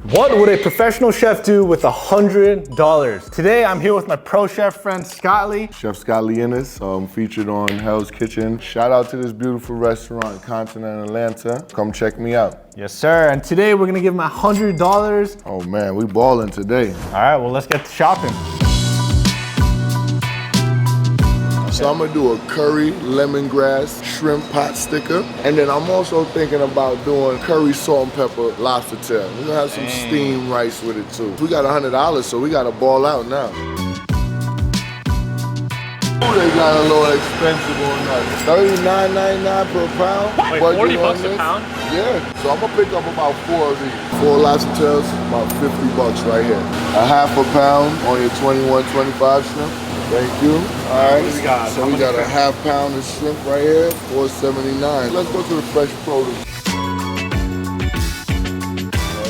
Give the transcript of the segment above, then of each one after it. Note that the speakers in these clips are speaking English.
What would a professional chef do with $100? Today, I'm here with my pro chef friend, Scott Lee. Chef Scott Lee featured on Hell's Kitchen. Shout out to this beautiful restaurant, Continental Atlanta. Come check me out. Yes, sir. And today, we're gonna give him $100. Oh man, we balling today. All right, well, let's get to shopping. So I'm gonna do a curry lemongrass shrimp pot sticker. And then I'm also thinking about doing curry salt and pepper lobster tail. We're gonna have some steamed rice with it too. We got $100, so we gotta ball out now. Ooh, they got a little expensive on that. $39.99 per pound. Wait, 40 bucks a pound? Yeah, so I'm gonna pick up about 4 of these. 4 lobster tails, about 50 bucks right here. A half a pound on your 21.25 shrimp. Thank you. All right. What do we got? So we got a half pound of shrimp right here, $4.79. Let's go to the fresh produce.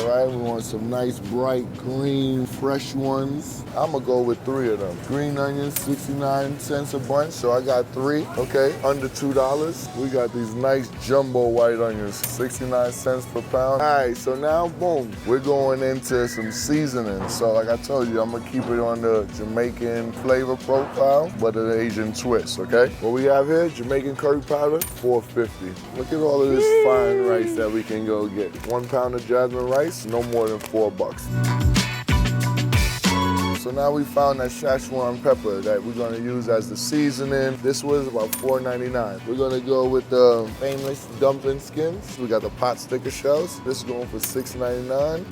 All right, we want some nice, bright, green, fresh ones. I'm gonna go with 3 of them. Green onions, 69 cents a bunch, so I got 3, okay, under $2. We got these nice jumbo white onions, 69 cents per pound. All right, so now, boom, we're going into some seasoning. So like I told you, I'm gonna keep it on the Jamaican flavor profile, but an Asian twist, okay? What we have here, Jamaican curry powder, $4.50. Look at all of this fine rice that we can go get. 1 pound of jasmine rice, no more than $4. So now we found that Szechuan pepper that we're gonna use as the seasoning. This was about $4.99. We're gonna go with the famous dumpling skins. We got the pot sticker shells. This is going for $6.99.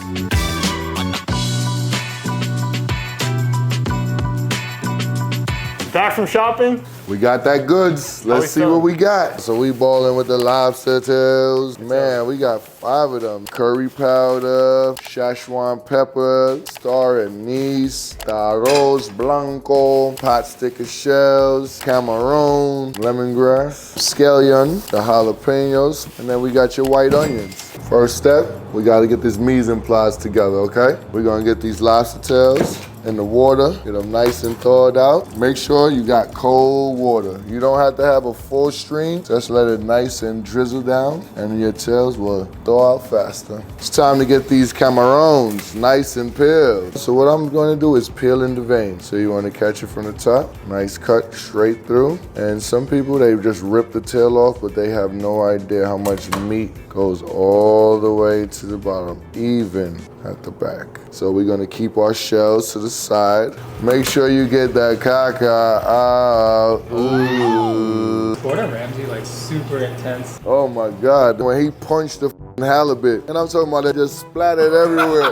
Back from shopping? We got that goods. Let's see what we got. So we balling with the lobster tails. Man, we got 5 of them. Curry powder, Szechuan pepper, star anise, arroz blanco, pot sticker shells, camarón, lemongrass, scallion, the jalapenos, and then we got your white onions. First step, we gotta get this mise en place together, okay? We're gonna get these lobster tails in the water, get them nice and thawed out. Make sure you got cold water. You don't have to have a full stream, just let it nice and drizzle down and your tails will thaw out faster. It's time to get these camarons nice and peeled. So what I'm gonna do is peel in the vein. So you wanna catch it from the top, nice cut straight through. And some people, they just rip the tail off, but they have no idea how much meat goes all the way to the bottom, even at the back. So we're gonna keep our shells to the side. Make sure you get that caca out. Ooh. Gordon Ramsay, like super intense. Oh my God, when he punched the halibut, and I'm talking about it just splattered everywhere.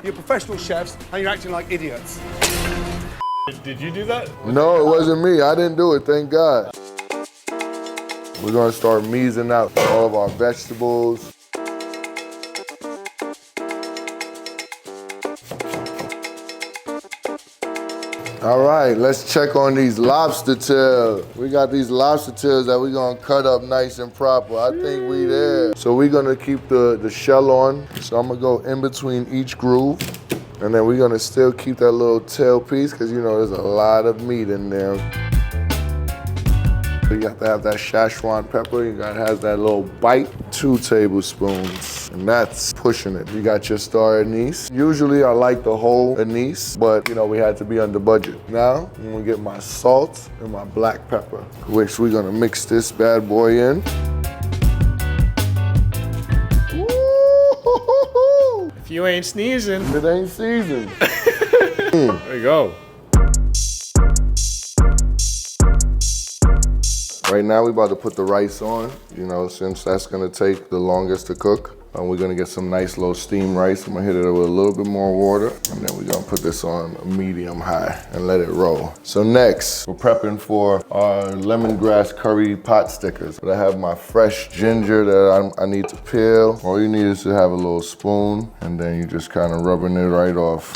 You're professional chefs and you're acting like idiots. Did you do that? No, it wasn't me. I didn't do it, thank God. We're gonna start mising out all of our vegetables. All right, let's check on these lobster tails. We got these lobster tails that we're gonna cut up nice and proper. I think we there. So we're gonna keep the shell on. So I'm gonna go in between each groove. And then we're gonna still keep that little tail piece because you know there's a lot of meat in there. You got to have that Szechuan pepper. You gotta have that little bite. 2 tablespoons, and that's pushing it. You got your star anise. Usually I like the whole anise, but you know, we had to be under budget. Now, I'm gonna get my salt and my black pepper, which we're gonna mix this bad boy in. Ooh, If you ain't sneezing. it ain't seasoned. There you go. Right now, we about to put the rice on, you know, since that's gonna take the longest to cook. We're gonna get some nice little steamed rice. I'm gonna hit it with a little bit more water, and then we're gonna put this on medium high and let it roll. So next, we're prepping for our lemongrass curry pot stickers. But I have my fresh ginger that I need to peel. All you need is to have a little spoon, and then you just kind of rubbing it right off.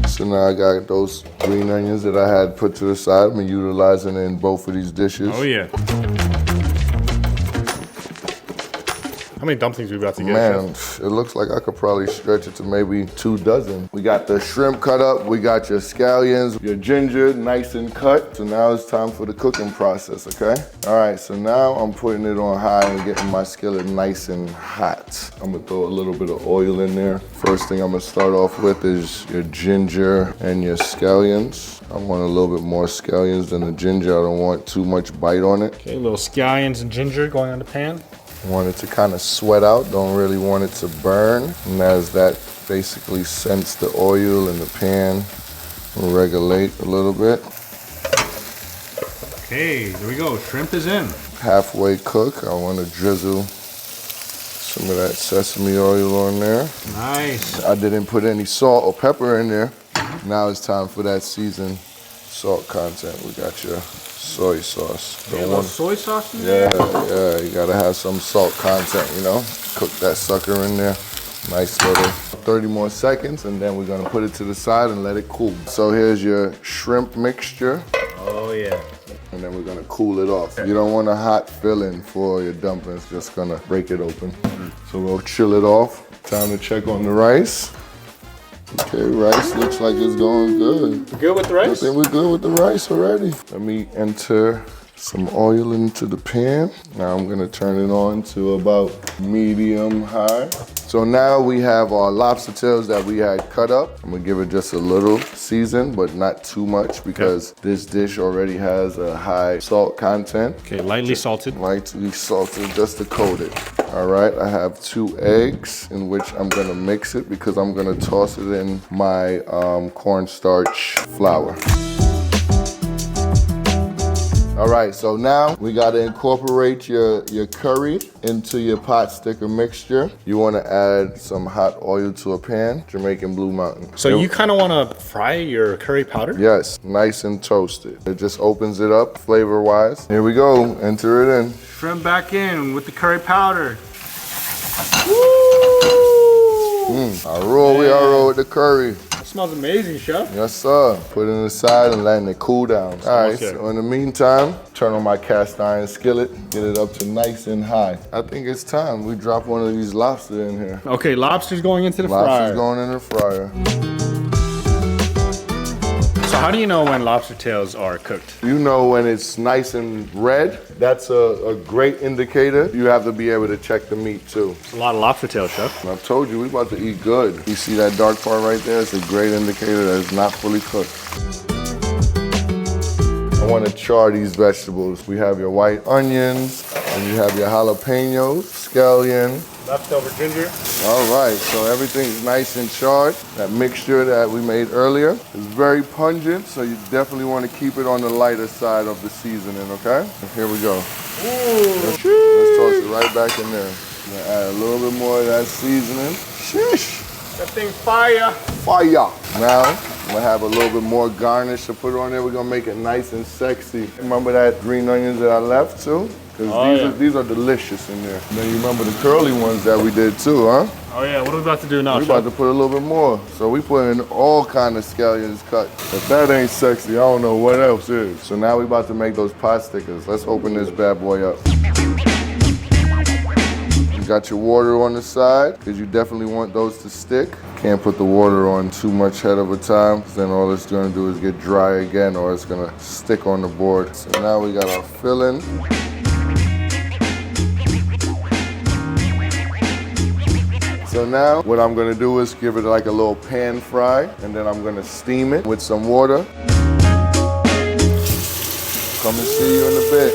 So now I got those green onions that I had put to the side. I'm utilizing it in both of these dishes. Oh yeah. How many dumplings we about to get? Man, Chef? it looks like I could probably stretch it to maybe 2 dozen. We got the shrimp cut up, we got your scallions, your ginger nice and cut. So now it's time for the cooking process, okay? All right, so now I'm putting it on high and getting my skillet nice and hot. I'm gonna throw a little bit of oil in there. First thing I'm gonna start off with is your ginger and your scallions. I want a little bit more scallions than the ginger. I don't want too much bite on it. Okay, little scallions and ginger going on the pan. I want it to kind of sweat out, don't really want it to burn. And as that basically scents the oil in the pan, we'll regulate a little bit. Okay, there we go. Shrimp is in. Halfway cook, I want to drizzle some of that sesame oil on there. Nice. I didn't put any salt or pepper in there. Now it's time for that seasoned salt content. We got your soy sauce. A little soy sauce in there? Yeah, you gotta have some salt content, you know? Cook that sucker in there. Nice little 30 more seconds, and then we're gonna put it to the side and let it cool. So here's your shrimp mixture. Oh yeah. And then we're gonna cool it off. You don't want a hot filling for your dumplings, just gonna break it open. So we'll chill it off. Time to check on the rice. Okay, rice looks like it's going good. We're good with the rice? I think we're good with the rice already. Let me enter some oil into the pan. Now I'm gonna turn it on to about medium high. So now we have our lobster tails that we had cut up. I'm gonna give it just a little season, but not too much because this dish already has a high salt content. Okay, lightly salted. Lightly salted just to coat it. All right, I have 2 eggs in which I'm gonna mix it because I'm gonna toss it in my cornstarch flour. All right, so now we gotta incorporate your curry into your pot sticker mixture. You wanna add some hot oil to a pan, Jamaican Blue Mountain. So you kind of want to fry your curry powder? Yes, nice and toasted. It just opens it up flavor-wise. Here we go, enter it in. Shrimp back in with the curry powder. I roll with the curry. Smells amazing, Chef. Yes, sir. Put it in the side and letting it cool down. All right, so in the meantime, turn on my cast iron skillet, get it up to nice and high. I think it's time we drop one of these lobster in here. Okay, lobster's going into the Lobster's fryer. going in the fryer. So how do you know when lobster tails are cooked? You know when it's nice and red, that's a great indicator. You have to be able to check the meat too. It's a lot of lobster tails, Chef. And I told you, we about to eat good. You see that dark part right there? It's a great indicator that it's not fully cooked. I want to char these vegetables. We have your white onions, and you have your jalapenos, scallion. Leftover ginger. All right, so everything's nice and charred. That mixture that we made earlier is very pungent, so you definitely want to keep it on the lighter side of the seasoning, okay? And here we go. Let's toss it right back in there. I'm gonna add a little bit more of that seasoning. Sheesh. That thing's fire. Fire. Now, I'm gonna have a little bit more garnish to put on there. We're gonna make it nice and sexy. Remember that green onions that I left too? Because these are delicious in there. And then you remember the curly ones that we did too, huh? Oh yeah, what are we about to do now, We're Chef? about to put a little bit more. So we put in all kind of scallions cut. If that ain't sexy, I don't know what else is. So now we about to make those pot stickers. Let's open this bad boy up. You got your water on the side, because you definitely want those to stick. Can't put the water on too much ahead of a time, 'cause then all it's gonna do is get dry again, or it's gonna stick on the board. So now we got our filling. So now what I'm gonna do is give it like a little pan fry, and then I'm gonna steam it with some water. Come and see you in a bit.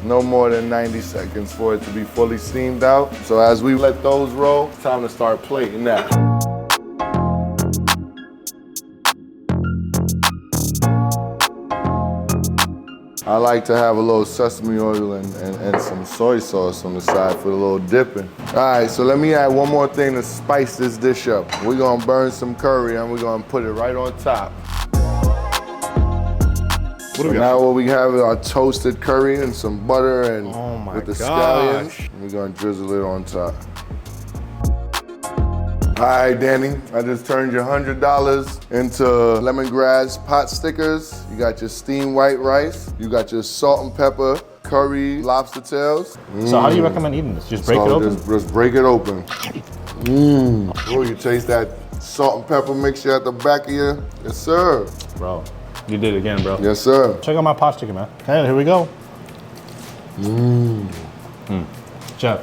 No more than 90 seconds for it to be fully steamed out. So as we let those roll, it's time to start plating that. I like to have a little sesame oil and some soy sauce on the side for a little dipping. All right, so let me add one more thing to spice this dish up. We're gonna burn some curry and we're gonna put it right on top. So now what we have is our toasted curry and some butter and with the scallions. We're gonna drizzle it on top. All right, Danny, I just turned your $100 into lemongrass pot stickers. You got your steamed white rice. You got your salt and pepper curry lobster tails. So how do you recommend eating this? Just break it open? Just break it open. Oh, you taste that salt and pepper mixture at the back of you? Yes, sir. Bro, you did it again, bro. Yes, sir. Check out my pot chicken, man. Okay, here we go. Chef,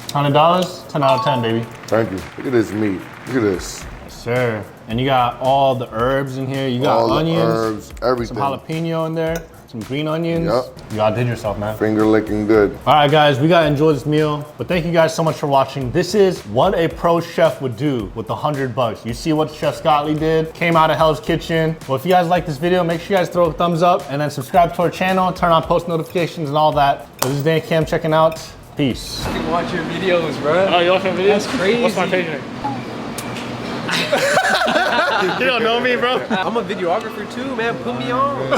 $100, 10 out of 10, baby. Thank you. Look at this meat. Look at this. Yes, sir. And you got all the herbs in here. You got All onions, the herbs, everything. some jalapeno in there, some green onions. Yep. You outdid yourself, man. Finger licking good. All right, guys, we gotta enjoy this meal. But thank you guys so much for watching. This is what a pro chef would do with $100. You see what Chef Scottley did? Came out of Hell's Kitchen. Well, if you guys like this video, make sure you guys throw a thumbs up and then subscribe to our channel, turn on post notifications and all that. This is Dan Cam checking out. Peace. I can watch your videos, bro. Oh, you watching videos? That's crazy. What's my page name? You don't know me, bro. I'm a videographer too, man. Put me on.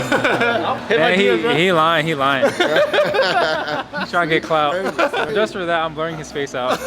Man, he lying. He's trying to get clout. Just for that, I'm blurring his face out.